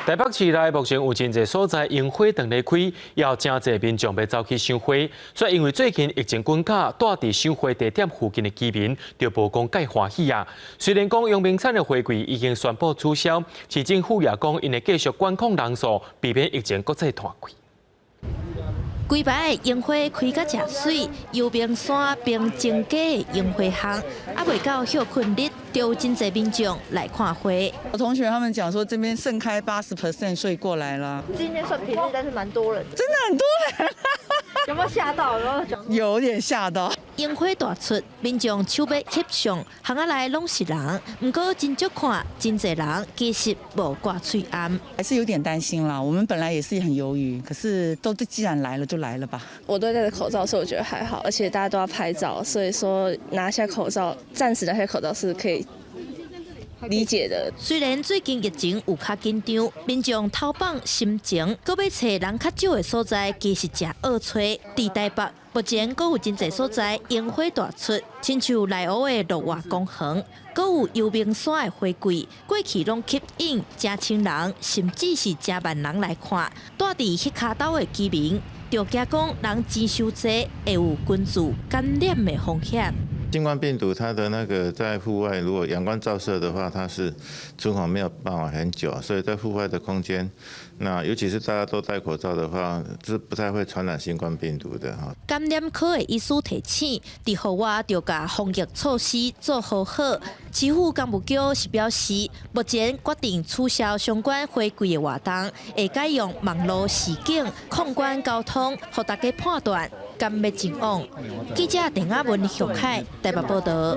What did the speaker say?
台北市内目前有真侪所在烟火灯咧开，也有真侪民众要走去赏花，所以因为最近疫情关卡，住伫赏花地点附近的居民就无讲介欢喜啊。虽然讲阳明山的花季已经宣布取消，市政府也讲因会继续管控人数，避免疫情搁再扩开。 规排的烟花开甲正水，幽明山并增加的烟花巷，还未到休困日，就有真侪民众来看花。我同学他们讲说，这边盛开80%，所以过来了。今天算平日，但是蛮多人，真的很多人，有没有吓到？有点吓到。烟花大出，民众手要翕相，巷仔内拢是人，不过真少看，真侪人其实无挂嘴罨，还是有点担心啦。我们本来也是很犹豫，可是既然来了就来了吧。我都戴着口罩，所以我觉得还好，而且大家都要拍照，所以说拿下口罩，暂时拿下口罩是可以理解的。虽然最近疫情有较紧张，民众偷放心情，搁要找人较少的所在，其实真好找。伫台北，目前搁有真侪所在烟花大出，亲像内湖的落华公园，搁有幽明山的花季，过去拢吸引真千人，甚至是真万人来看。住伫迄骹斗的居民，就惊讲人钱伤济，会有群聚感染的风险。 新冠病毒它的那个在户外，如果阳光照射的话，它是存活没有办法很久，所以在户外的空间，那尤其是大家都戴口罩的话，是不太会传染新冠病毒的哈。感染科的医师提醒，伫户外就甲防疫措施做好。市府干部局是表示，目前决定取消相关花季的活动，会改用网络实景控管交通，让大家判断敢要前往。记者陈雅文、徐凯台北报道。